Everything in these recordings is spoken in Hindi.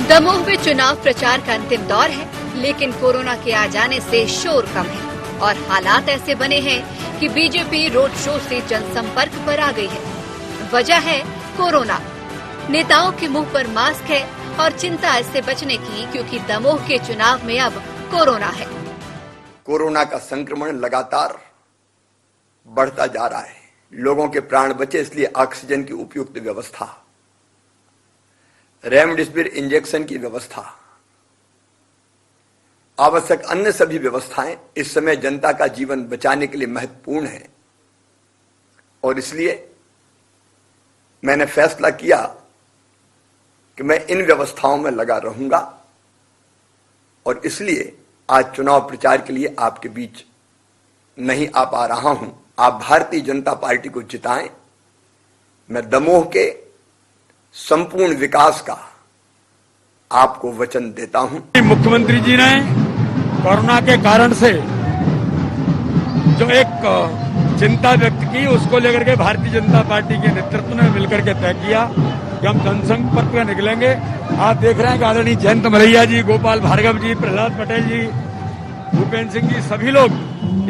दमोह में चुनाव प्रचार का अंतिम दौर है, लेकिन कोरोना के आ जाने से शोर कम है और हालात ऐसे बने हैं कि बीजेपी रोड शो से जनसंपर्क पर आ गई है। वजह है कोरोना। नेताओं के मुंह पर मास्क है और चिंता इससे बचने की, क्योंकि दमोह के चुनाव में अब कोरोना है। कोरोना का संक्रमण लगातार बढ़ता जा रहा है। लोगों के प्राण बचे, इसलिए ऑक्सीजन की उपयुक्त व्यवस्था, रेमडेसिविर इंजेक्शन की व्यवस्था, आवश्यक अन्य सभी व्यवस्थाएं इस समय जनता का जीवन बचाने के लिए महत्वपूर्ण है। और इसलिए मैंने फैसला किया कि मैं इन व्यवस्थाओं में लगा रहूंगा और इसलिए आज चुनाव प्रचार के लिए आपके बीच नहीं आ पा रहा हूं। आप भारतीय जनता पार्टी को जिताएं। मैं दमोह के संपूर्ण विकास का आपको वचन देता हूं। मुख्यमंत्री जी ने कोरोना के कारण से जो एक चिंता व्यक्त की, उसको लेकर के भारतीय जनता पार्टी के नेतृत्व ने मिलकर के तय किया कि हम जनसंपर्क में निकलेंगे। आप देख रहे हैं कि आदरणीय जयंत मलैया जी, गोपाल भार्गव जी, प्रहलाद पटेल जी, भूपेंद्र सिंह जी, सभी लोग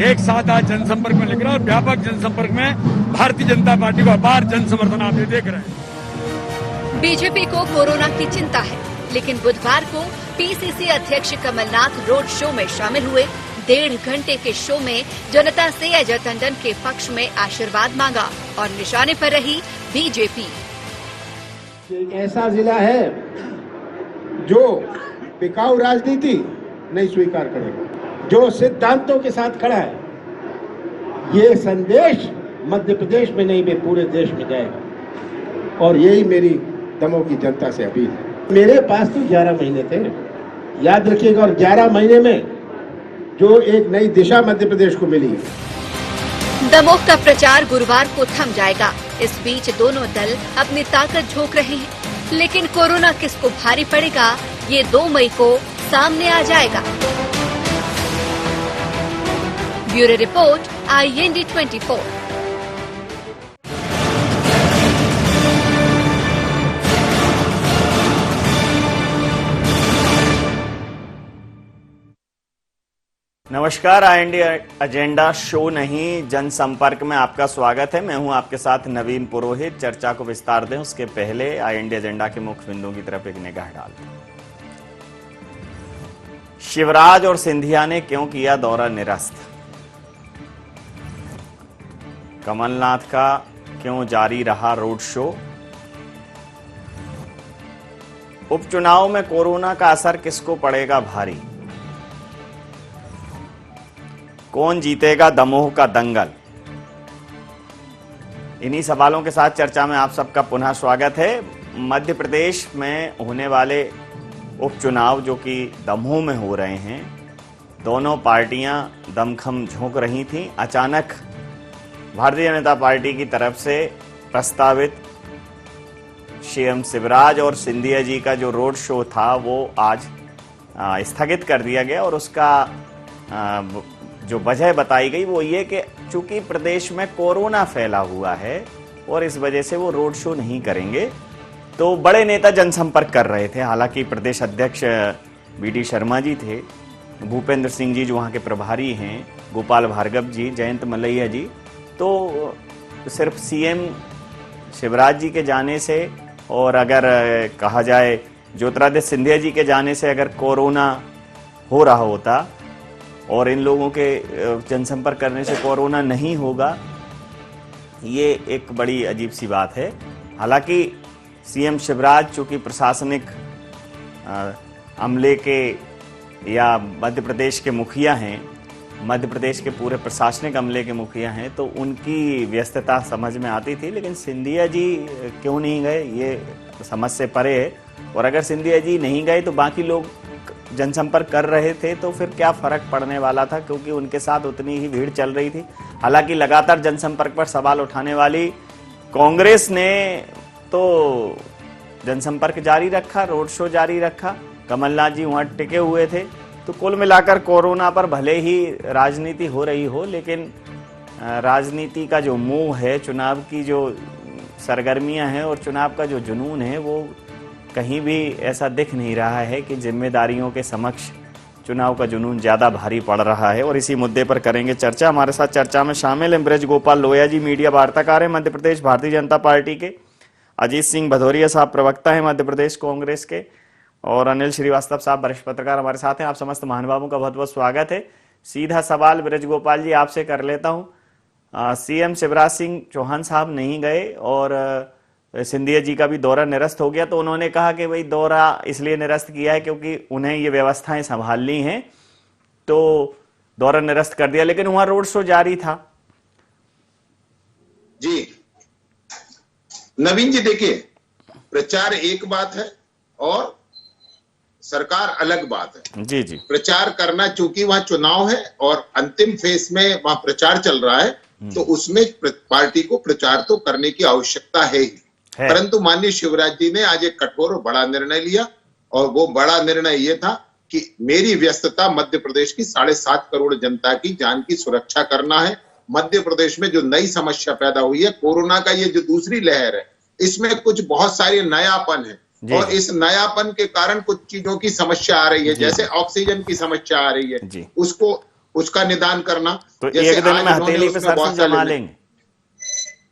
एक साथ आज जनसंपर्क में निकले और व्यापक जनसंपर्क में भारतीय जनता पार्टी को अपार जन समर्थन आप देख रहे हैं। बीजेपी को कोरोना की चिंता है, लेकिन बुधवार को पीसीसी अध्यक्ष कमलनाथ रोड शो में शामिल हुए। 1.5 घंटे के शो में जनता से अजय टंडन के पक्ष में आशीर्वाद मांगा और निशाने पर रही बीजेपी। ऐसा जिला है जो बिकाऊ राजनीति नहीं स्वीकार करेगा, जो सिद्धांतों के साथ खड़ा है। ये संदेश मध्य प्रदेश में नहीं, मैं पूरे देश में जाएगा और यही मेरी दमोह की जनता से अपील है। मेरे पास तो 11 महीने थे, याद रखिएगा, और 11 महीने में जो एक नई दिशा मध्य प्रदेश को मिली है। दमोह का प्रचार गुरुवार को थम जाएगा। इस बीच दोनों दल अपनी ताकत झोंक रहे हैं, लेकिन कोरोना किसको भारी पड़ेगा, ये 2 मई को सामने आ जाएगा। Bureau report, IND 24। नमस्कार, IND एजेंडा शो नहीं, जनसंपर्क में आपका स्वागत है। मैं हूं आपके साथ नवीन पुरोहित। चर्चा को विस्तार दें उसके पहले IND एजेंडा के मुख्य बिंदुओं की तरफ एक निगाह डालते हैं। शिवराज और सिंधिया ने क्यों किया दौरा निरस्त? कमलनाथ का क्यों जारी रहा रोड शो? उपचुनाव में कोरोना का असर किसको पड़ेगा भारी? कौन जीतेगा दमोह का दंगल? इन्हीं सवालों के साथ चर्चा में आप सबका पुनः स्वागत है। मध्य प्रदेश में होने वाले उपचुनाव जो कि दमोह में हो रहे हैं, दोनों पार्टियां दमखम झोंक रही थीं। अचानक भारतीय जनता पार्टी की तरफ से प्रस्तावित सीएम शिवराज और सिंधिया जी का जो रोड शो था वो आज स्थगित कर दिया गया और उसका जो वजह बताई गई वो ये कि चूंकि प्रदेश में कोरोना फैला हुआ है और इस वजह से वो रोड शो नहीं करेंगे। तो बड़े नेता जनसंपर्क कर रहे थे। हालांकि प्रदेश अध्यक्ष BD शर्मा जी थे, भूपेंद्र सिंह जी जो वहाँ के प्रभारी हैं, गोपाल भार्गव जी, जयंत मलैया जी, तो सिर्फ सीएम शिवराज जी के जाने से और अगर कहा जाए ज्योतिरादित्य सिंधिया जी के जाने से अगर कोरोना हो रहा होता और इन लोगों के जनसंपर्क करने से कोरोना नहीं होगा, ये एक बड़ी अजीब सी बात है। हालांकि सीएम शिवराज चूंकि प्रशासनिक अमले के या मध्य प्रदेश के मुखिया हैं, मध्य प्रदेश के पूरे प्रशासनिक अमले के मुखिया हैं, तो उनकी व्यस्तता समझ में आती थी। लेकिन सिंधिया जी क्यों नहीं गए, ये समझ से परे है। और अगर सिंधिया जी नहीं गए तो बाकी लोग जनसंपर्क कर रहे थे तो फिर क्या फर्क पड़ने वाला था, क्योंकि उनके साथ उतनी ही भीड़ चल रही थी। हालांकि लगातार जनसंपर्क पर सवाल उठाने वाली कांग्रेस ने तो जनसंपर्क जारी रखा, रोड शो जारी रखा, कमलनाथ जी वहां टिके हुए थे। तो कुल मिलाकर कोरोना पर भले ही राजनीति हो रही हो, लेकिन राजनीति का जो मोह है, चुनाव की जो सरगर्मियां हैं और चुनाव का जो जुनून है, वो कहीं भी ऐसा दिख नहीं रहा है कि जिम्मेदारियों के समक्ष चुनाव का जुनून ज्यादा भारी पड़ रहा है। और इसी मुद्दे पर करेंगे चर्चा। हमारे साथ चर्चा में शामिल हैं ब्रज गोपाल लोहिया जी, मीडिया वार्ताकार हैं मध्य प्रदेश भारतीय जनता पार्टी के, अजीत सिंह भदौरिया साहब प्रवक्ता हैं मध्य प्रदेश कांग्रेस के, और अनिल श्रीवास्तव साहब वरिष्ठ पत्रकार हमारे साथ हैं। आप समस्त महानुभावों का बहुत बहुत स्वागत है। सीधा सवाल ब्रज गोपाल जी आपसे कर लेता हूं। सीएम शिवराज सिंह चौहान साहब नहीं गए और सिंधिया जी का भी दौरा निरस्त हो गया, तो उन्होंने कहा कि भाई दौरा इसलिए निरस्त किया है क्योंकि उन्हें ये व्यवस्थाएं संभालनी हैं, तो दौरा निरस्त कर दिया, लेकिन वहां रोड शो जारी था। जी नवीन जी, देखिए, प्रचार एक बात है और सरकार अलग बात है। जी जी, प्रचार करना, चूंकि वहां चुनाव है और अंतिम फेज में वहां प्रचार चल रहा है, तो उसमें पार्टी को प्रचार तो करने की आवश्यकता है ही। परंतु माननीय शिवराज जी ने आज एक कठोर और बड़ा निर्णय लिया, और वो बड़ा निर्णय ये था कि मेरी व्यस्तता मध्य प्रदेश की 7.5 करोड़ जनता की जान की सुरक्षा करना है। मध्य प्रदेश में जो नई समस्या पैदा हुई है, कोरोना का ये जो दूसरी लहर है, इसमें कुछ बहुत सारे नयापन है, और इस नयापन के कारण कुछ चीजों की समस्या आ रही है, जैसे ऑक्सीजन की समस्या आ रही है, उसका निदान करना। तो एक दिन में हथेली पे सरसों जमा लेंगे?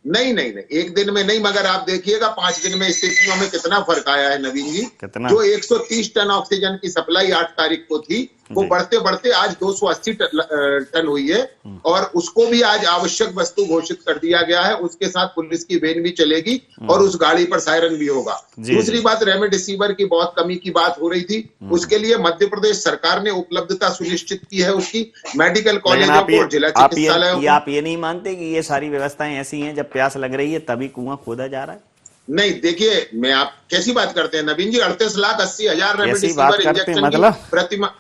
नहीं, एक दिन में नहीं, मगर आप देखिएगा 5 दिन में स्थितियों में कितना फर्क आया है नवीन जी। जो 130 टन ऑक्सीजन की सप्लाई 8 तारीख को थी, वो बढ़ते बढ़ते आज 280 टन हुई है, और उसको भी आज आवश्यक वस्तु घोषित कर दिया गया है। उसके साथ पुलिस की वैन भी चलेगी और उस गाड़ी पर सायरन भी होगा। दूसरी बात, रेमडेसिविर की बहुत कमी की बात हो रही थी, उसके लिए मध्य प्रदेश सरकार ने उपलब्धता सुनिश्चित की है उसकी, मेडिकल कॉलेजों को, जिला चिकित्सालयों को। आप ये नहीं मानते कि ये सारी व्यवस्थाएं ऐसी हैं, जब प्यास लग रही है तभी कुआं खोदा जा रहा है? नहीं, देखिए, मैं आप कैसी बात करते हैं नवीन जी? 38,80,000 रेमडेसिविर इंजेक्शन मतलब प्रतिमा,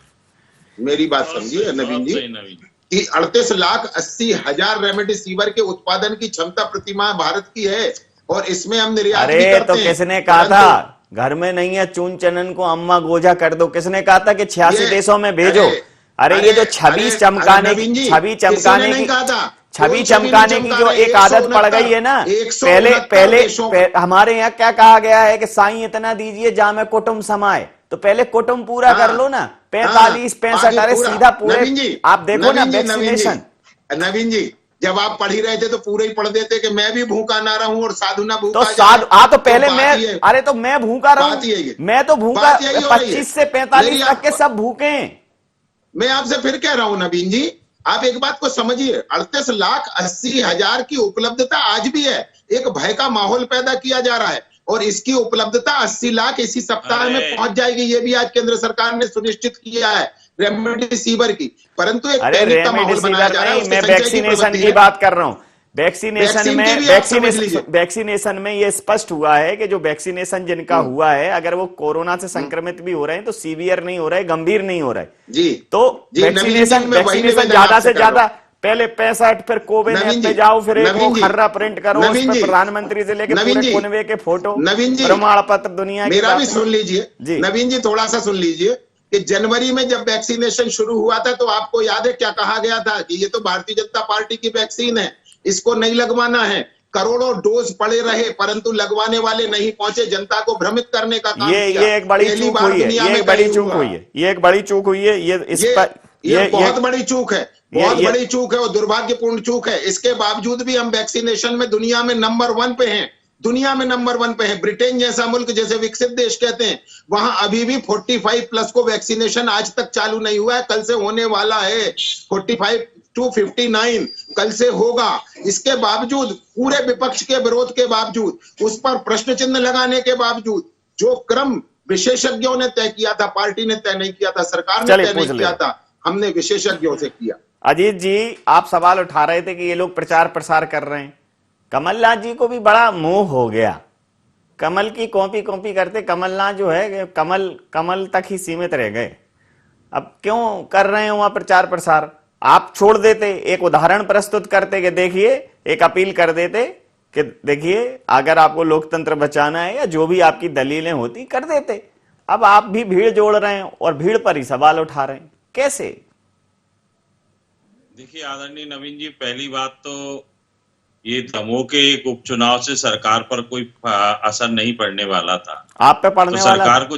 मेरी बात समझिए नवीन जी, कि 38,80,000 रेमडेसिविर के उत्पादन की क्षमता प्रतिमाह भारत की है, और इसमें हम निर्यात भी करते हैं। तो किसने कहा था घर में नहीं है चून चनन को अम्मा गोजा कर दो? किसने कहा था कि 86 देशों में भेजो? अरे ये जो छवि चमकाने की जो एक आदत पड़ गई है ना, पहले हमारे यहाँ क्या कहा गया है कि साईं इतना दीजिए जा में कुटुंब समाये, तो पहले कुटुंब पूरा कर लो ना। 45-65, अरे सीधा पूरे। आप देखो ना वैक्सीनेशन। नवीन जी, जब आप पढ़ ही रहे थे तो पूरे ही पढ़ देते कि मैं भी भूखा ना रहूं और साधु ना भूखा। तो साधु तो पहले मैं, अरे तो मैं भूखा रहूं, मैं तो भूखा 25 से 45 तक के सब भूखे हैं। मैं आपसे फिर कह रहा हूं नवीन जी, आप एक बात को समझिए, 38,80,000 की उपलब्धता आज भी है। एक भय का माहौल पैदा किया जा रहा है, और इसकी उपलब्धता 80 लाख इसी सप्ताह में पहुंच जाएगी। ये भी आज केंद्र सरकार ने सुनिश्चित किया है रेमडेसिविर की। परंतु एक पैनिक का माहौल बनाया जा रहा है। मैं वैक्सीनेशन की बात कर रहा हूं। वैक्सीनेशन में ये स्पष्ट हुआ है कि जो वैक्सीनेशन जिनका हुआ है, अगर वो कोरोना से संक्रमित भी हो रहे हैं तो सीवियर नहीं हो रहे, गंभीर नहीं हो रहे जी। तो वैक्सीनेशन ज्यादा से ज्यादा, पहले 65, फिर कोविन ऐप पे जाओ, फिर एक वो खर्रा प्रिंट करो, उस पे प्रधानमंत्री से लेकर पूरे कुनवे के फोटो, प्रमाण पत्र, दुनिया मेरा भी सुन लीजिए नवीन जी, थोड़ा सा सुन लीजिए कि जनवरी में जब वैक्सीनेशन शुरू हुआ था, तो आपको याद है क्या कहा गया था कि ये तो भारतीय जनता पार्टी की वैक्सीन है, इसको नहीं लगवाना है। करोड़ों डोज पड़े रहे, परंतु लगवाने वाले नहीं पहुंचे, जनता को भ्रमित करने का काम किया। ये एक बड़ी चूक हुई है, ये एक बड़ी चूक हुई है, ये एक बड़ी चूक हुई है, ये बहुत बड़ी चूक है, बहुत बड़ी चूक है और दुर्भाग्यपूर्ण चूक है। इसके बावजूद भी हम वैक्सीनेशन में दुनिया में नंबर 1 पे हैं, दुनिया में नंबर 1 पे है। ब्रिटेन जैसा मुल्क, जैसे विकसित देश कहते हैं, वहां अभी भी 45+ को वैक्सीनेशन आज तक चालू नहीं हुआ है। कल से होने वाला है, 45 to 59 कल से होगा। इसके बावजूद, पूरे विपक्ष के विरोध के बावजूद, उस पर प्रश्न चिन्ह लगाने के बावजूद, जो क्रम विशेषज्ञों ने तय किया था, पार्टी ने तय नहीं किया था, सरकार ने तय नहीं किया था, हमने विशेषज्ञों से किया। अजीत जी, आप सवाल उठा रहे थे कि ये लोग प्रचार प्रसार कर रहे हैं। कमलनाथ जी को भी बड़ा मोह हो गया, कमल की कॉपी करते। कमलनाथ जो है, कमल तक ही सीमित रह गए। अब क्यों कर रहे हैं वहां प्रचार प्रसार? आप छोड़ देते, एक उदाहरण प्रस्तुत करते कि देखिए, एक अपील कर देते कि देखिए, अगर आपको लोकतंत्र बचाना है या जो भी आपकी दलीलें होती कर देते। अब आप भी भीड़ जोड़ रहे हैं और भीड़ पर ही सवाल उठा रहे हैं, कैसे? देखिए आदरणीय नवीन जी, पहली बात तो ये दमोह के एक उपचुनाव से सरकार पर कोई असर नहीं पड़ने वाला था। आप पे पड़ने तो वाला सरकार को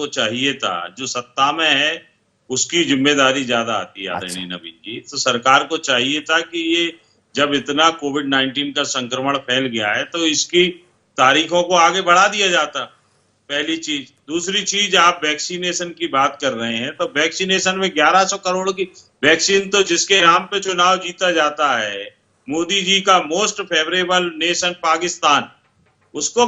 चाहिए था जो सत्ता में है उसकी जिम्मेदारी ज्यादा आती है आदरणीय नवीन जी। तो सरकार को चाहिए था कि ये जब इतना कोविड-19 का संक्रमण फैल गया है तो इसकी तारीखों को आगे बढ़ा दिया जाता, पहली चीज। दूसरी चीज, आप वैक्सीनेशन की बात कर रहे हैं तो वैक्सीनेशन में 1100 करोड़ की वैक्सीन तो जिसके नाम पे चुनाव जीता जाता है, मोदी जी का मोस्ट फेवरेबल नेशन पाकिस्तान, उसको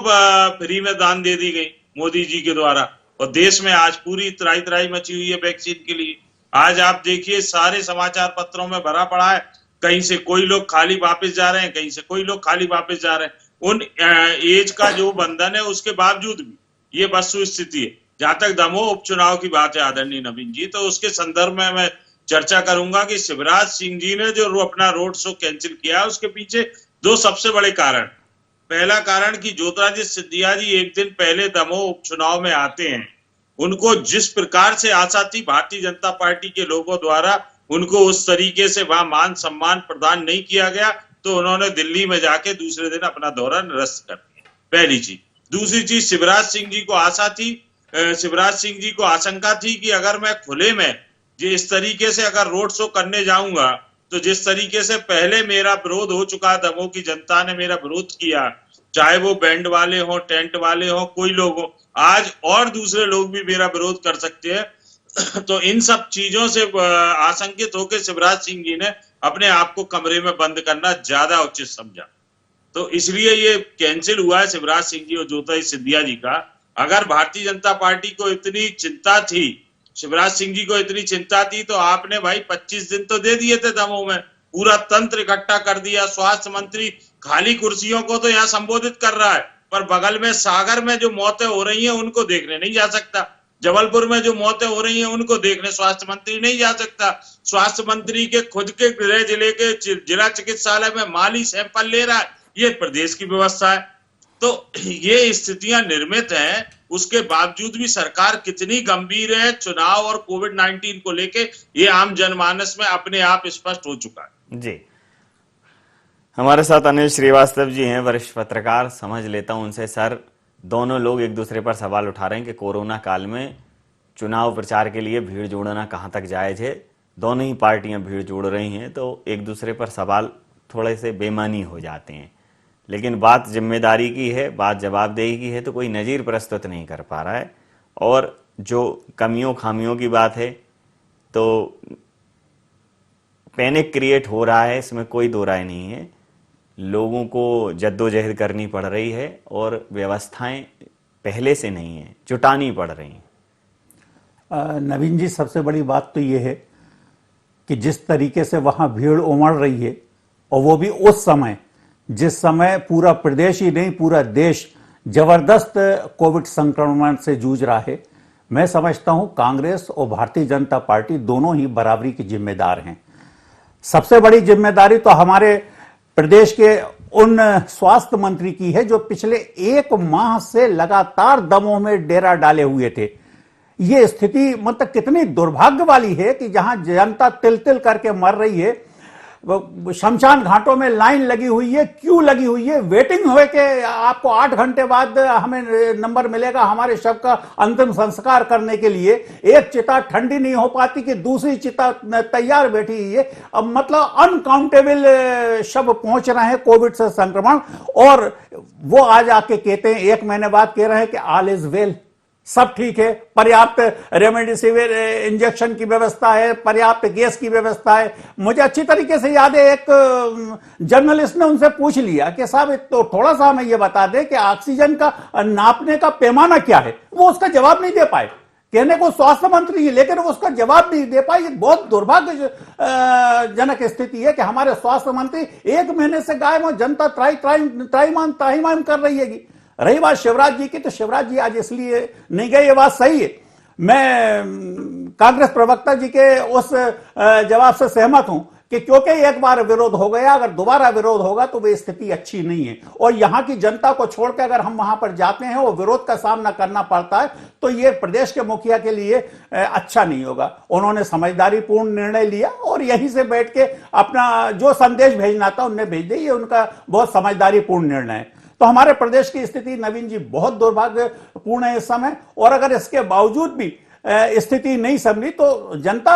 फ्री में दान दे दी गई मोदी जी के द्वारा। और देश में आज पूरी त्राही त्राही मची हुई है वैक्सीन के लिए। आज आप देखिए सारे समाचार पत्रों में भरा पड़ा है, कहीं से कोई लोग खाली वापस जा रहे हैं, कहीं से कोई लोग खाली वापस जा रहे हैं। उन एज का जो बंधन है उसके बावजूद भी ये वस्तु स्थिति है। जहां तक दमोह उपचुनाव की बात है आदरणीय नवीन जी, तो उसके संदर्भ में मैं चर्चा करूंगा कि शिवराज सिंह जी ने जो अपना रोड शो कैंसिल किया उसके पीछे दो सबसे बड़े कारण। पहला कारण कि ज्योतिरादित्य सिंधिया जी एक दिन पहले दमोह उपचुनाव में आते हैं, उनको जिस प्रकार से आशा थी भारतीय जनता पार्टी के लोगों द्वारा उनको उस तरीके से वहां मान सम्मान प्रदान नहीं किया गया, तो उन्होंने दिल्ली में जाके दूसरे दिन अपना दौरा निरस्त कर दिया, पहली चीज। दूसरी चीज, शिवराज सिंह जी को आशा थी, शिवराज सिंह जी को आशंका थी कि अगर मैं खुले में इस तरीके से अगर रोड शो करने जाऊंगा तो जिस तरीके से पहले मेरा विरोध हो चुका, दमोह की जनता ने मेरा विरोध किया, चाहे वो बैंड वाले हो, टेंट वाले हो, कोई लोग हो, आज और दूसरे लोग भी मेरा विरोध कर सकते हैं। तो इन सब चीजों से आशंकित होकर शिवराज सिंह जी ने अपने आप को कमरे में बंद करना ज्यादा उचित समझा, तो इसलिए ये कैंसिल हुआ है शिवराज सिंह जी और ज्योतिरादित्य सिंधिया जी का। अगर भारतीय जनता पार्टी को इतनी चिंता थी, शिवराज सिंह जी को इतनी चिंता थी, तो आपने भाई 25 दिन तो दे दिए थे दमोह में, पूरा तंत्र इकट्ठा कर दिया। स्वास्थ्य मंत्री खाली कुर्सियों को तो यहाँ संबोधित कर रहा है, पर बगल में सागर में जो मौतें हो रही हैं उनको देखने नहीं जा सकता, जबलपुर में जो मौतें हो रही हैं उनको देखने स्वास्थ्य मंत्री नहीं जा सकता। स्वास्थ्य मंत्री के खुद के गृह जिले के जिला चिकित्सालय में माली सैंपल ले रहा है, ये प्रदेश की व्यवस्था है। तो ये स्थितियां निर्मित हैं, उसके बावजूद भी सरकार कितनी गंभीर है चुनाव और कोविड-19 को लेके, ये आम जनमानस में अपने आप स्पष्ट हो चुका है। जी, हमारे साथ अनिल श्रीवास्तव जी हैं, वरिष्ठ पत्रकार। समझ लेता हूं उनसे। सर, दोनों लोग एक दूसरे पर सवाल उठा रहे हैं कि कोरोना काल में चुनाव प्रचार के लिए भीड़ जोड़ना कहां तक जायज है। दोनों ही पार्टियां भीड़ जोड़ रही हैं, तो एक दूसरे पर सवाल थोड़े से बेमानी हो जाते हैं। लेकिन बात जिम्मेदारी की है, बात जवाबदेही की है, तो कोई नज़ीर प्रस्तुत नहीं कर पा रहा है। और जो कमियों खामियों की बात है, तो पैनिक क्रिएट हो रहा है, इसमें कोई दो राय नहीं है। लोगों को जद्दोजहद करनी पड़ रही है और व्यवस्थाएं पहले से नहीं है, जुटानी पड़ रही हैं। नवीन जी, सबसे बड़ी बात तो ये है कि जिस तरीके से वहां भीड़ उमड़ रही है, और वो भी उस समय जिस समय पूरा प्रदेश ही नहीं पूरा देश जबरदस्त कोविड संक्रमण से जूझ रहा है, मैं समझता हूं कांग्रेस और भारतीय जनता पार्टी दोनों ही बराबरी की जिम्मेदार हैं। सबसे बड़ी जिम्मेदारी तो हमारे प्रदेश के उन स्वास्थ्य मंत्री की है जो पिछले 1 माह से लगातार दमोह में डेरा डाले हुए थे। ये स्थिति मतलब कितनी दुर्भाग्य वाली है कि जहां जनता तिल तिल करके मर रही है, शमशान घाटों में लाइन लगी हुई है, क्यू लगी हुई है, वेटिंग हुए कि आपको 8 घंटे बाद हमें नंबर मिलेगा हमारे शव का अंतिम संस्कार करने के लिए। एक चिता ठंडी नहीं हो पाती कि दूसरी चिता तैयार बैठी हुई है। अब मतलब अनकाउंटेबल शव पहुंच रहे हैं कोविड से संक्रमण, और वो आज आके कहते हैं 1 महीने बाद कह रहे हैं कि ऑल इज वेल, सब ठीक है, पर्याप्त रेमडेसिविर इंजेक्शन की व्यवस्था है, पर्याप्त गैस की व्यवस्था है। मुझे अच्छी तरीके से याद है, एक जर्नलिस्ट ने उनसे पूछ लिया कि साहब तो थोड़ा सा हमें यह बता दें कि ऑक्सीजन का नापने का पैमाना क्या है। वो उसका जवाब नहीं दे पाए, कहने को स्वास्थ्य मंत्री है, लेकिन वो उसका जवाब नहीं दे पाए। बहुत दुर्भाग्यजनक स्थिति है कि हमारे स्वास्थ्य मंत्री 1 महीने से गायब हो, जनता त्राहिमाम कर रही है। रही बात शिवराज जी की, तो शिवराज जी आज इसलिए नहीं गए, ये बात सही है। मैं कांग्रेस प्रवक्ता जी के उस जवाब से सहमत हूं कि क्योंकि एक बार विरोध हो गया, अगर दोबारा विरोध होगा तो वे स्थिति अच्छी नहीं है। और यहां की जनता को छोड़कर अगर हम वहां पर जाते हैं और विरोध का सामना करना पड़ता है तो ये प्रदेश के मुखिया के लिए अच्छा नहीं होगा। उन्होंने समझदारी पूर्ण निर्णय लिया और यहीं से बैठ के अपना जो संदेश भेजना था उन्हें भेज दिया। ये उनका बहुत समझदारी पूर्ण निर्णय है। तो हमारे प्रदेश की स्थिति नवीन जी बहुत दुर्भाग्यपूर्ण है इस समय। और अगर इसके बावजूद भी स्थिति नहीं संभली तो जनता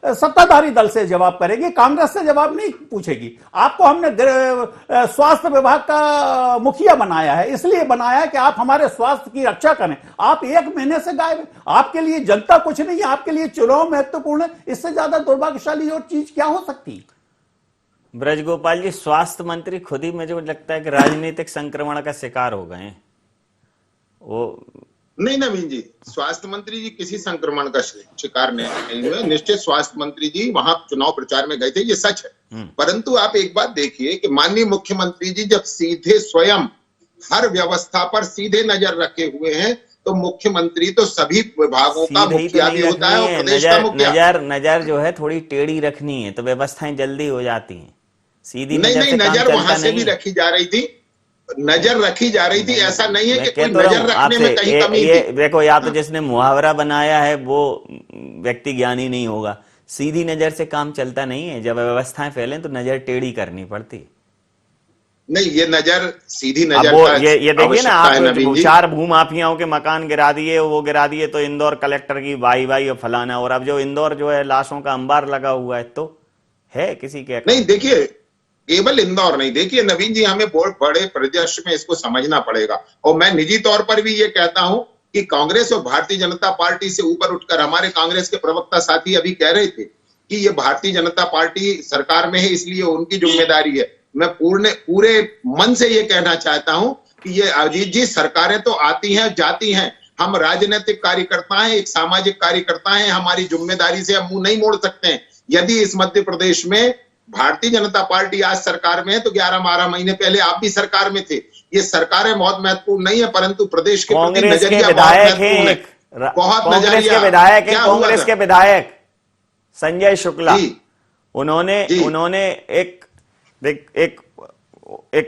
सत्ताधारी दल से जवाब करेगी, कांग्रेस से जवाब नहीं पूछेगी। आपको हमने स्वास्थ्य विभाग का मुखिया बनाया है, इसलिए बनाया है कि आप हमारे स्वास्थ्य की रक्षा करें। आप 1 महीने से गायब हैं। आपके लिए जनता कुछ नहीं है, आपके लिए चुनाव महत्वपूर्ण है। इससे ज्यादा दुर्भाग्यशाली और चीज क्या हो सकती? ब्रजगोपाल जी, स्वास्थ्य मंत्री खुद ही मुझे लगता है कि राजनीतिक संक्रमण का शिकार हो गए हैं। वो नहीं नवीन जी, स्वास्थ्य मंत्री जी किसी संक्रमण का शिकार नहीं हुए। निश्चित स्वास्थ्य मंत्री जी वहां चुनाव प्रचार में गए थे, ये सच है। परंतु आप एक बात देखिए कि माननीय मुख्यमंत्री जी जब सीधे स्वयं हर व्यवस्था पर सीधे नजर रखे हुए हैं तो मुख्यमंत्री तो सभी विभागों का मुखिया भी होता है और प्रदेश का मुखिया। नजर जो है थोड़ी टेढ़ी रखनी है तो व्यवस्थाएं जल्दी हो जाती हैं। सीधी नहीं, नजर वहां से भी रखी जा रही थी, नजर रखी जा रही थी। ऐसा नहीं है कि कोई नजर रखने में कहीं कमी थी। देखो, या तो जिसने मुहावरा बनाया है वो व्यक्ति ज्ञानी नहीं होगा। सीधी नजर से काम चलता नहीं है। जब व्यवस्थाएं फैलें तो नजर टेढ़ी करनी पड़ती है। नहीं, ये नजर सीधी नजर वो ये देखिए ना, आप 4 भूमाफियाओं के मकान गिरा दिए, वो गिरा दिए तो इंदौर कलेक्टर की वाई और फलाना। और अब जो इंदौर जो है लाशों का अंबार लगा हुआ है तो है किसी के नहीं। देखिए, केवल इंदौर नहीं, देखिए नवीन जी, हमें बहुत बड़े परिदृश्य में इसको समझना पड़ेगा। और मैं निजी तौर पर भी ये कहता हूं कि कांग्रेस और भारतीय जनता पार्टी से ऊपर उठकर हमारे कांग्रेस के प्रवक्ता साथी अभी कह रहे थे कि ये भारतीय जनता पार्टी सरकार में है इसलिए उनकी जिम्मेदारी है। मैं पूरे मन से ये कहना चाहता हूं कि ये अजीत जी, सरकारें तो आती हैं जाती हैं, हम राजनीतिक कार्यकर्ता हैं, एक सामाजिक कार्यकर्ता हैं, हमारी जिम्मेदारी से हम मुंह नहीं मोड़ सकते हैं। यदि इस मध्य प्रदेश में भारतीय जनता पार्टी आज सरकार में है तो 11-12 महीने पहले आप भी सरकार में थे। ये सरकारें बहुत महत्वपूर्ण नहीं है, परंतु प्रदेश के प्रति नजरिया बहुत महत्वपूर्ण है। बहुत नजरिया। कांग्रेस के विधायक संजय शुक्ला, उन्होंने एक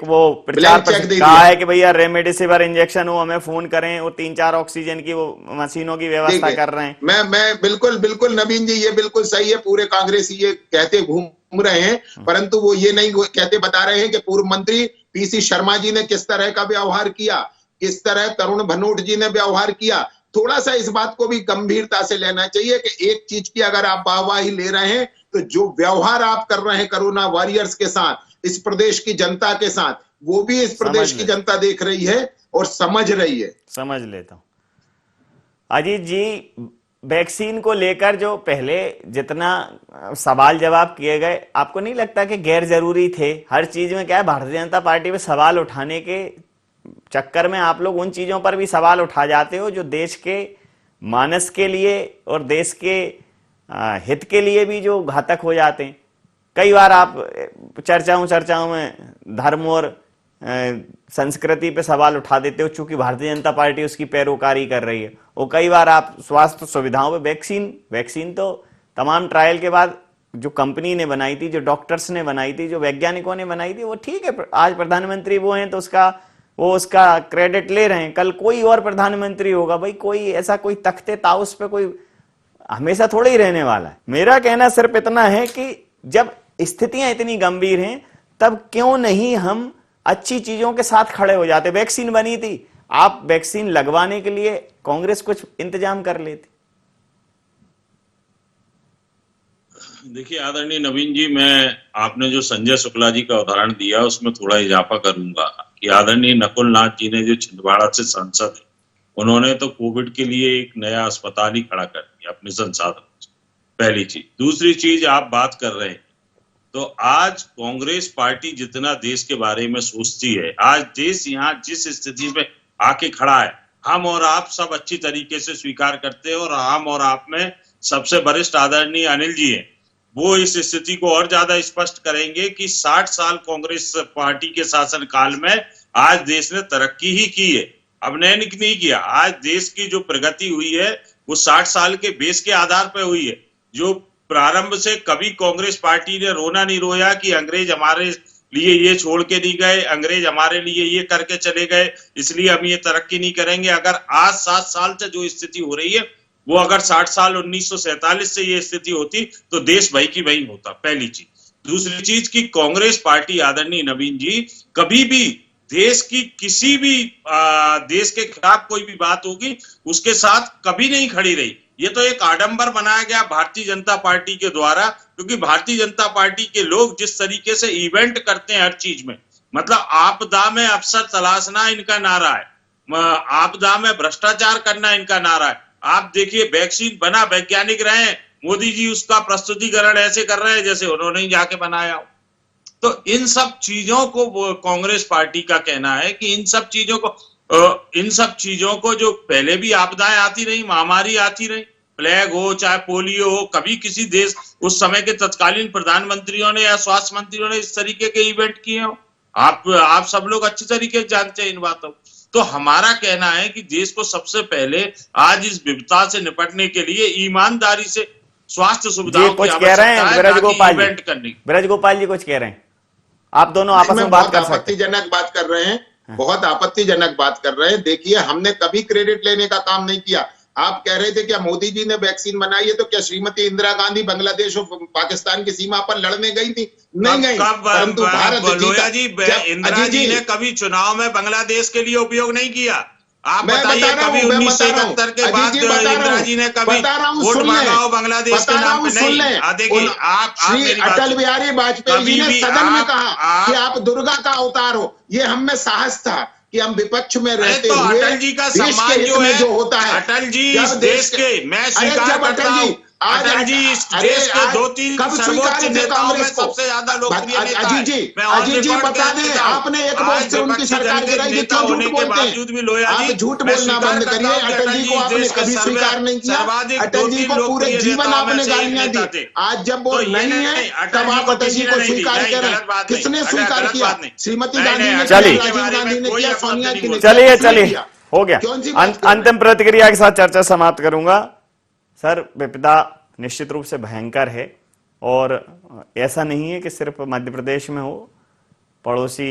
वो प्रचार कहा है कि भैया रेमडेसिविर इंजेक्शन हो, हमें फोन करें। वो 3-4 ऑक्सीजन की वो मशीनों की व्यवस्था कर रहे हैं। मैं बिल्कुल नवीन जी, ये बिल्कुल सही है। पूरे कांग्रेसी ये कहते घूम रहे हैं, परंतु वो ये नहीं कहते बता रहे हैं कि पूर्व मंत्री पीसी शर्मा जी ने किस तरह का व्यवहार किया, किस तरह तरुण भनोट जी ने व्यवहार किया। थोड़ा सा इस बात को भी गंभीरता से लेना चाहिए कि एक चीज की अगर आप वाहवाही ले रहे हैं तो जो व्यवहार आप कर रहे हैं कोरोना वॉरियर्स के साथ, इस प्रदेश की जनता के साथ, वो भी इस प्रदेश की जनता देख रही है और समझ रही है। समझ लेता हूं। अजीत जी, वैक्सीन को लेकर जो पहले जितना सवाल जवाब किए गए, आपको नहीं लगता कि गैर जरूरी थे? हर चीज में क्या है, भारतीय जनता पार्टी पे सवाल उठाने के चक्कर में आप लोग उन चीजों पर भी सवाल उठा जाते हो जो देश के मानस के लिए और देश के हित के लिए भी जो घातक हो जाते हैं। कई बार आप चर्चाओं में धर्म और संस्कृति पे सवाल उठा देते हो चूंकि भारतीय जनता पार्टी उसकी पैरोकारी कर रही है। और कई बार आप स्वास्थ्य सुविधाओं पे वैक्सीन तो तमाम ट्रायल के बाद जो कंपनी ने बनाई थी, जो डॉक्टर्स ने बनाई थी, जो वैज्ञानिकों ने बनाई थी, वो ठीक है। आज प्रधानमंत्री वो हैं तो उसका क्रेडिट ले रहे हैं। कल कोई और प्रधानमंत्री होगा, भाई कोई ऐसा कोई तख्ते ताउस पे कोई हमेशा थोड़ा ही रहने वाला है। मेरा कहना सिर्फ इतना है कि जब स्थितियां इतनी गंभीर हैं तब क्यों नहीं हम अच्छी चीजों के साथ खड़े हो जाते। वैक्सीन बनी थी, आप वैक्सीन लगवाने के लिए कांग्रेस कुछ इंतजाम कर लेती। देखिए आदरणीय नवीन जी, मैं आपने जो संजय शुक्ला जी का उदाहरण दिया उसमें थोड़ा इजाफा करूंगा कि आदरणीय नकुल नाथ जी ने जो छिंदवाड़ा से सांसद है, उन्होंने तो कोविड के लिए एक नया अस्पताल ही खड़ा कर दिया अपने संसाधनों से। पहली चीज। दूसरी चीज, आप बात कर रहे हैं तो आज कांग्रेस पार्टी जितना देश के बारे में सोचती है, आज देश यहाँ जिस स्थिति में आके खड़ा है, हम और आप सब अच्छी तरीके से स्वीकार करते हैं। और हम और आप में सबसे वरिष्ठ आदरणीय अनिल जी हैं, वो इस स्थिति को और ज्यादा स्पष्ट करेंगे कि 60 साल कांग्रेस पार्टी के शासन काल में आज देश ने तरक्की ही की है, अवनय नहीं किया। आज देश की जो प्रगति हुई है वो 60 साल के बेस के आधार पर हुई है। जो प्रारंभ से कभी कांग्रेस पार्टी ने रोना नहीं रोया कि अंग्रेज हमारे लिए ये छोड़ के नहीं गए, अंग्रेज हमारे लिए ये करके चले गए, इसलिए हम ये तरक्की नहीं करेंगे। अगर आज 7 साल से जो स्थिति हो रही है, वो अगर 60 साल 1947 से ये स्थिति होती तो देश वही की वही होता, पहली चीज। दूसरी चीज की कांग्रेस पार्टी आदरणीय नवीन जी कभी भी देश की किसी भी देश के खिलाफ कोई भी बात होगी उसके साथ कभी नहीं खड़ी रही। ये तो एक आडंबर बनाया गया भारतीय जनता पार्टी के द्वारा, क्योंकि भारतीय जनता पार्टी के लोग जिस तरीके से इवेंट करते हैं हर चीज में, मतलब आपदा में अवसर तलाशना इनका नारा है, आपदा में भ्रष्टाचार करना इनका नारा है। आप देखिए वैक्सीन बना, वैज्ञानिक रहे, मोदी जी उसका प्रस्तुतिकरण ऐसे कर रहे हैं जैसे उन्होंने ही जाके बनाया हो। तो इन सब चीजों को कांग्रेस पार्टी का कहना है कि इन सब चीजों को जो पहले भी आपदाएं आती रही, महामारी आती रही, प्लेग हो चाहे पोलियो हो, कभी किसी देश उस समय के तत्कालीन प्रधानमंत्रियों ने या स्वास्थ्य मंत्रियों ने इस तरीके के इवेंट किए हो। आप सब लोग अच्छी तरीके से जानते हैं इन बातों। तो हमारा कहना है कि देश को सबसे पहले आज इस विपदा से निपटने के लिए ईमानदारी से स्वास्थ्य सुविधाओं की आवश्यकता है, इवेंट करनी। ब्रज गोपाल जी कुछ कह रहे हैं, आप दोनों आपस में बात कर सकते हैं। आपत्तिजनक बात कर रहे हैं, बहुत आपत्तिजनक बात कर रहे हैं। देखिए, हमने कभी क्रेडिट लेने का काम नहीं किया। आप कह रहे थे क्या मोदी जी ने वैक्सीन बनाई है, तो क्या श्रीमती इंदिरा गांधी बांग्लादेश और पाकिस्तान की सीमा पर लड़ने गई थी? नहीं गई। परंतु भारत लोया जी, इंदिरा जी ने कभी चुनाव में बांग्लादेश के लिए उपयोग नहीं किया। आप बताइए कभी 1971 के बाद इंदिरा जी ने कभी वोट मांगा हो बांग्लादेश के नाम पे? नहीं। देखिए, आप अटल बिहारी वाजपेयी जी ने सदन में कहा कि आप दुर्गा का अवतार हो। ये हम में साहस था कि हम विपक्ष में रहते हुए अटल जी का सम्मान जो होता है, अटल जी इस देश के, मैं स्वीकार करता हूँ, अटल जी इस देश के 2-3 सर्वोच्च नेताओं में सबसे ज्यादा लोकप्रिय नेता है। अजीत जी बता दें, आपने एक वोट से उनकी सरकार गिराई, ये क्यों झूठ बोलते हैं? आप झूठ बोलना बंद करिए। अटल जी को आपने कभी स्वीकार नहीं किया, अटल जी को पूरे जीवन आपने गालियां दी। आज जब वो नहीं है तब आप अटल जी को स्वीकार करें। किसने स्वीकार किया? श्रीमती गांधी ने, राजीव गांधी ने किया, सोनिया जी ने। चलिए हो गया। अंतिम प्रतिक्रिया के साथ चर्चा समाप्त करूंगा। सर, विपदा निश्चित रूप से भयंकर है और ऐसा नहीं है कि सिर्फ मध्य प्रदेश में हो, पड़ोसी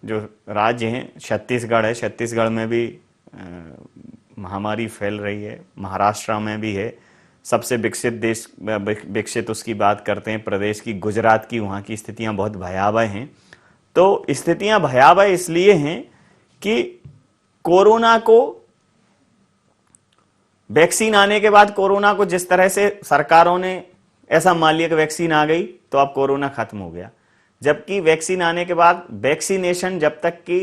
जो राज्य हैं, छत्तीसगढ़ है, छत्तीसगढ़ में भी महामारी फैल रही है, महाराष्ट्र में भी है। सबसे विकसित देश, विकसित उसकी बात करते हैं प्रदेश की, गुजरात की, वहाँ की स्थितियाँ बहुत भयावह हैं। तो स्थितियाँ भयावह इसलिए हैं कि कोरोना को, वैक्सीन आने के बाद कोरोना को जिस तरह से सरकारों ने ऐसा मान लिया कि वैक्सीन आ गई तो अब कोरोना खत्म हो गया, जबकि वैक्सीन आने के बाद वैक्सीनेशन जब तक कि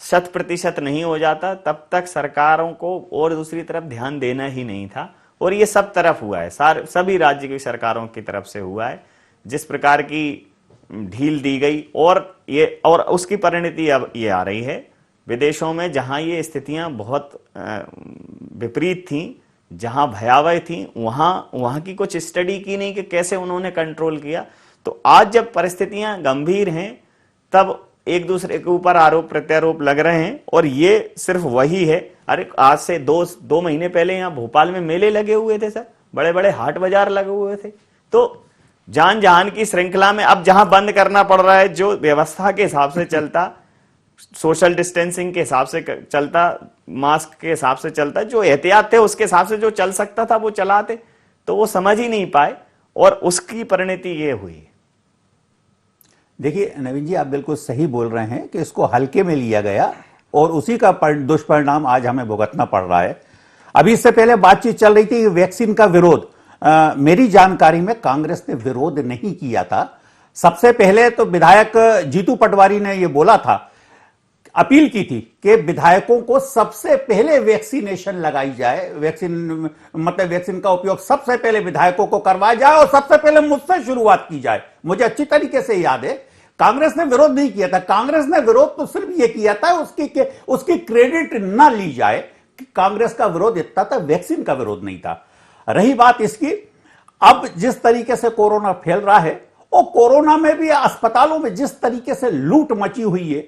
100% नहीं हो जाता तब तक सरकारों को और दूसरी तरफ ध्यान देना ही नहीं था। और ये सब तरफ हुआ है, सभी राज्य की सरकारों की तरफ से हुआ है। जिस प्रकार की ढील दी गई और उसकी परिणति अब ये आ रही है विदेशों में, जहां ये स्थितियां बहुत विपरीत थी, जहां भयावह थी, वहां की कुछ स्टडी की नहीं कि कैसे उन्होंने कंट्रोल किया। तो आज जब परिस्थितियां गंभीर हैं तब एक दूसरे के ऊपर आरोप प्रत्यारोप लग रहे हैं। और ये सिर्फ वही है, अरे आज से दो महीने पहले यहाँ भोपाल में मेले लगे हुए थे सर, बड़े बड़े हाट बाजार लगे हुए थे। तो जान जहान की श्रृंखला में अब जहां बंद करना पड़ रहा है, जो व्यवस्था के हिसाब से चलता, सोशल डिस्टेंसिंग के हिसाब से चलता, मास्क के हिसाब से चलता, जो एहतियात थे उसके हिसाब से जो चल सकता था वो चलाते, तो वो समझ ही नहीं पाए और उसकी परिणति ये हुई। देखिए नवीन जी, आप बिल्कुल सही बोल रहे हैं कि इसको हल्के में लिया गया और उसी का दुष्परिणाम आज हमें भुगतना पड़ रहा है। अभी इससे पहले बातचीत चल रही थी वैक्सीन का विरोध। मेरी जानकारी में कांग्रेस ने विरोध नहीं किया था। सबसे पहले तो विधायक जीतू पटवारी ने यह बोला था, अपील की थी कि विधायकों को सबसे पहले वैक्सीनेशन लगाई जाए, वैक्सीन का उपयोग सबसे पहले विधायकों को करवाया जाए और सबसे पहले मुझसे शुरुआत की जाए। मुझे अच्छी तरीके से याद है, कांग्रेस ने विरोध नहीं किया था। कांग्रेस ने विरोध तो सिर्फ यह किया था उसकी क्रेडिट ना ली जाए कि कांग्रेस का विरोध इतना था, वैक्सीन का विरोध नहीं था। रही बात इसकी, अब जिस तरीके से कोरोना फैल रहा है और कोरोना में भी अस्पतालों में जिस तरीके से लूट मची हुई है,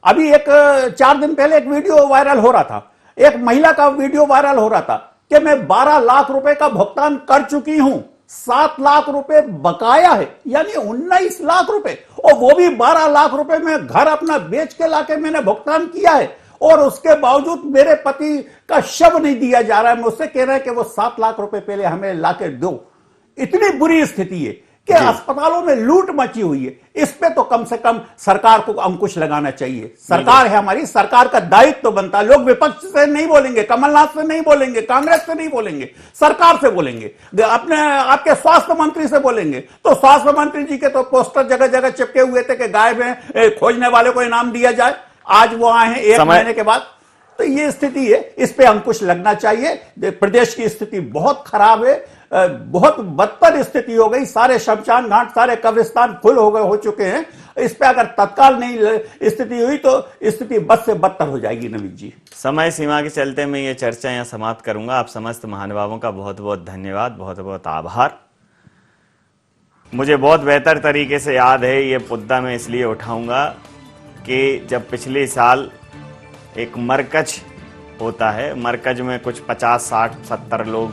अभी 4 दिन पहले एक वीडियो वायरल हो रहा था, एक महिला का वीडियो वायरल हो रहा था कि मैं 12 लाख रुपए का भुगतान कर चुकी हूं 7 लाख रुपए बकाया है, यानी 19 लाख रुपए, और वो भी 12 लाख रुपए में घर अपना बेच के लाके मैंने भुगतान किया है, और उसके बावजूद मेरे पति का शव नहीं दिया जा रहा है। मुझसे कह रहे हैं कि वो 7 लाख रुपए पहले हमें लाके दो। इतनी बुरी स्थिति है कि अस्पतालों में लूट मची हुई है। इस पे तो कम से कम सरकार को अंकुश लगाना चाहिए। सरकार है हमारी, सरकार का दायित्व तो बनता है। लोग विपक्ष से नहीं बोलेंगे, कमलनाथ से नहीं बोलेंगे, कांग्रेस से नहीं बोलेंगे, सरकार से बोलेंगे, अपने आपके स्वास्थ्य मंत्री से बोलेंगे। तो स्वास्थ्य मंत्री जी के तो पोस्टर जगह जगह चिपके हुए थे कि गायब है, खोजने वाले को इनाम दिया जाए। आज वो आए हैं 1 महीने के बाद। तो ये स्थिति है, इस पे अंकुश लगना चाहिए। प्रदेश की स्थिति बहुत खराब है, बहुत बदतर स्थिति हो गई। सारे शमशान घाट, सारे कब्रिस्तान फुल हो चुके हैं। इस पे अगर तत्काल नहीं स्थिति हुई तो स्थिति बद से बदतर हो जाएगी। नवीन जी, समय सीमा के चलते मैं ये चर्चा यहाँ समाप्त करूंगा। आप समस्त महानुभावों का बहुत बहुत धन्यवाद, बहुत बहुत आभार। मुझे बहुत बेहतर तरीके से याद है, ये मुद्दा मैं इसलिए उठाऊंगा कि जब पिछले साल एक मरकज होता है, मरकज में कुछ 50, 60, 70 लोग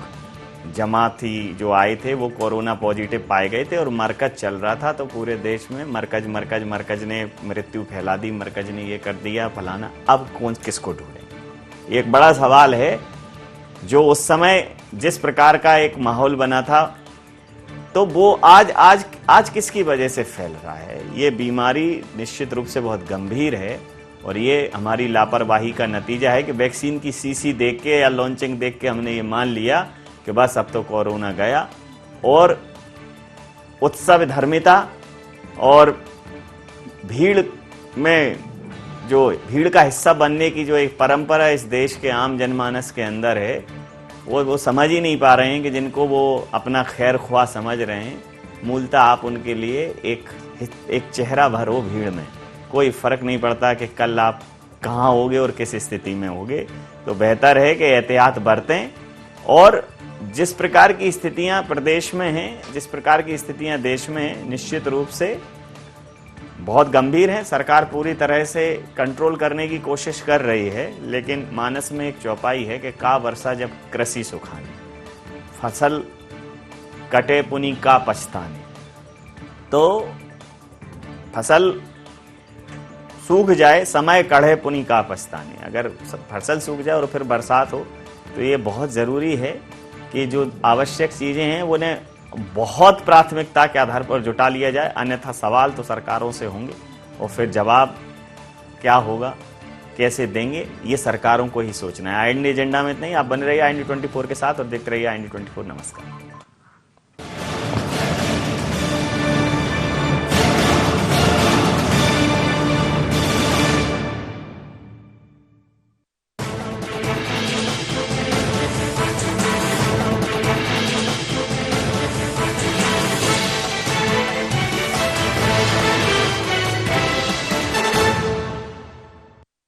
जमा थी जो आए थे, वो कोरोना पॉजिटिव पाए गए थे और मरकज चल रहा था। तो पूरे देश में मरकज ने मृत्यु फैला दी, मरकज ने ये कर दिया, फलाना। अब कौन किसको ढूंढे? एक बड़ा सवाल है। जो उस समय जिस प्रकार का एक माहौल बना था, तो वो आज किसकी वजह से फैल रहा है? ये बीमारी निश्चित रूप से बहुत गंभीर है और ये हमारी लापरवाही का नतीजा है कि वैक्सीन की सीसी देख के या लॉन्चिंग देख के हमने ये मान लिया कि बस अब तो कोरोना गया, और उत्सव धर्मिता और भीड़ में जो भीड़ का हिस्सा बनने की जो एक परंपरा इस देश के आम जनमानस के अंदर है, वो समझ ही नहीं पा रहे हैं कि जिनको वो अपना खैर ख्वाह समझ रहे हैं, मूलतः आप उनके लिए एक चेहरा भर हो भीड़ में। कोई फर्क नहीं पड़ता कि कल आप कहाँ होगे और किस स्थिति में होगे। तो बेहतर है कि एहतियात बरतें, और जिस प्रकार की स्थितियां प्रदेश में हैं, जिस प्रकार की स्थितियां देश में हैं, निश्चित रूप से बहुत गंभीर हैं। सरकार पूरी तरह से कंट्रोल करने की कोशिश कर रही है, लेकिन मानस में एक चौपाई है कि का वर्षा जब कृषि सुखाने, फसल कटे पुनी का पछताने। तो फसल सूख जाए, समय कढ़े पुनी का पछताने। अगर फसल सूख जाए और फिर बरसात हो, तो ये बहुत ज़रूरी है कि जो आवश्यक चीज़ें हैं उन्हें बहुत प्राथमिकता के आधार पर जुटा लिया जाए। अन्यथा सवाल तो सरकारों से होंगे और फिर जवाब क्या होगा, कैसे देंगे, ये सरकारों को ही सोचना है। IND एजेंडा में नहीं, आप बने रहिए IND 24 के साथ और देखते रहिए IND 24। नमस्कार।